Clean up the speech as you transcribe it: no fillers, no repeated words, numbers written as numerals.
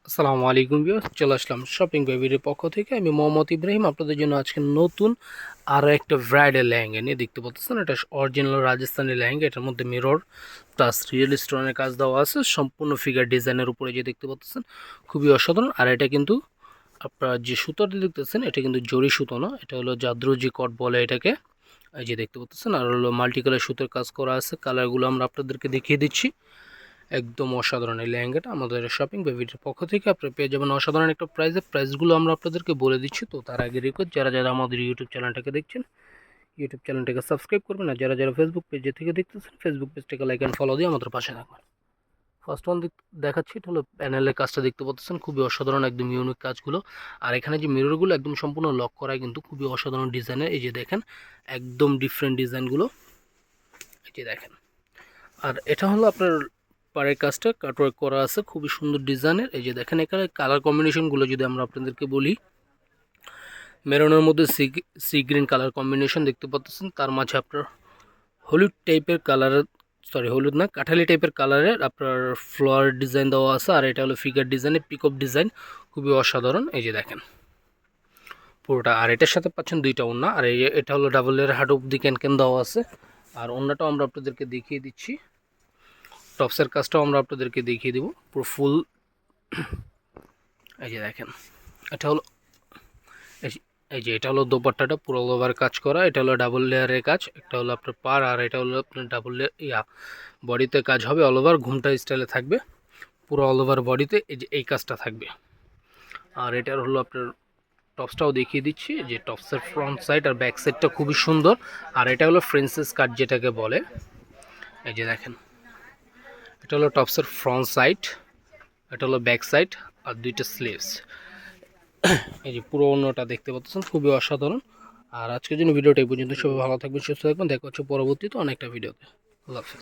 আসসালামু আলাইকুম ভিউয়ার্স, চলে আসলাম শপিং বেবির পক্ষ থেকে। আমি মোহাম্মদ ইব্রাহিম আপনাদের জন্য আজকে নতুন আরও একটা ব্রাইডাল লেহেঙ্গা নিয়ে দেখতে পাচ্ছেন। এটা অরিজিনাল রাজস্থানি লেহেঙ্গা। এটার মধ্যে মিরর প্লাস রিয়েল স্টোনের কাজ দেওয়া আছে, সম্পূর্ণ ফিগার ডিজাইনের উপরে যে দেখতে পাচ্ছেন, খুবই অসাধারণ। আর এটা কিন্তু আপনারা যে সুতোটা দেখতেছেন এটা কিন্তু জরি সুতো না, এটা হলো জাদ্রোজি কট বলে এটাকে। এই যে দেখতে পাচ্ছেন, আর হলো মাল্টি কালার সুতোর কাজ করা আছে। কালারগুলো আমরা আপনাদেরকে দেখিয়ে দিচ্ছি। একদম অসাধারণ এই লেহেঙ্গাটা আমাদের শপিং বেবির পক্ষ থেকে আপনারা পেয়ে যাবেন অসাধারণ একটা প্রাইসগুলো আমরা আপনাদেরকে বলে দিচ্ছি। তো তার আগে রিকোয়েস্ট, যারা যারা আমাদের ইউটিউব চ্যানেলটাকে দেখছেন, ইউটিউব চ্যানেলটাকে সাবস্ক্রাইব করবেন। আর যারা যারা ফেসবুক পেজে থেকে দেখতেছেন, ফেসবুক পেজটাকে লাইক অ্যান্ড ফলো দিয়ে আমাদের পাশে থাকবেন। ফার্স্ট ওয়ান দেখাচ্ছি, এটা হলো প্যানেলের কাজটা দেখতে পাচ্ছেন, খুবই অসাধারণ, একদম ইউনিক কাজগুলো। আর এখানে যে মিররগুলো একদম সম্পূর্ণ লক করা, কিন্তু খুবই অসাধারণ ডিজাইনের। এই যে দেখেন, একদম ডিফারেন্ট ডিজাইনগুলো, এই যে দেখেন। আর এটা হলো আপনার পাড়ের কাজটা কাটওয়ার্ক করা আছে, খুবই সুন্দর ডিজাইনের। এই যে দেখেন, এখানে কালার কম্বিনেশনগুলো যদি আমরা আপনাদেরকে বলি, মেরুনের মধ্যে সি গ্রিন কালার কম্বিনেশন দেখতে পাচ্ছেন, তার মাঝে আপনার হলুদ টাইপের কালারের, হলুদ না, কাঠালি টাইপের কালারের আপনার ফ্লোয়ার ডিজাইন দেওয়া আছে। আর এটা হলো ফিগার ডিজাইনের পিকঅপ ডিজাইন, খুবই অসাধারণ। এই যে দেখেন পুরোটা। আর এটার সাথে পাচ্ছেন দুইটা ওড়না। আর এটা হলো ডাবল লেয়ার হার্ড অব্দি ক্যান দেওয়া আছে। আর ওড়নাটাও আমরা আপনাদেরকে দেখিয়ে দিচ্ছি, টপসের কাজটাও আমরা আপনাদেরকে দেখিয়ে দেবো পুরো ফুল। এই যে দেখেন, এটা হলো এই যে এটা হলো দোপাট্টাটা পুরো অল ওভার কাজ করা। এটা হলো ডাবল লেয়ারের কাজ, একটা হলো আপনার পার, আর এটা হলো আপনার ডাবল লেয়ার বডিতে কাজ হবে অল ওভার, ঘুমটা স্টাইলে থাকবে পুরো অল ওভার বডিতে। এই যে এই কাজটা থাকবে। আর এটার হলো আপনার টপসটাও দেখিয়ে দিচ্ছি, যে টপসের ফ্রন্ট সাইড আর ব্যাক সাইডটা খুবই সুন্দর। আর এটা হলো ফ্রেন্সেস কাট যেটাকে বলে। এই যে দেখেন, এটা হলো টপসের ফ্রন্ট সাইড, এটা হলো ব্যাক সাইড, আর দুইটা স্লিভস। এই যে পুরো অন্যটা দেখতে পাচ্ছেন, খুবই অসাধারণ। আর আজকের জন্য ভিডিওটা এই পর্যন্ত। সবাই ভালো থাকবেন, সুস্থ থাকবেন, দেখা হচ্ছে পরবর্তীতে অনেকটা ভিডিওতে। আল্লাহ হাফেজ।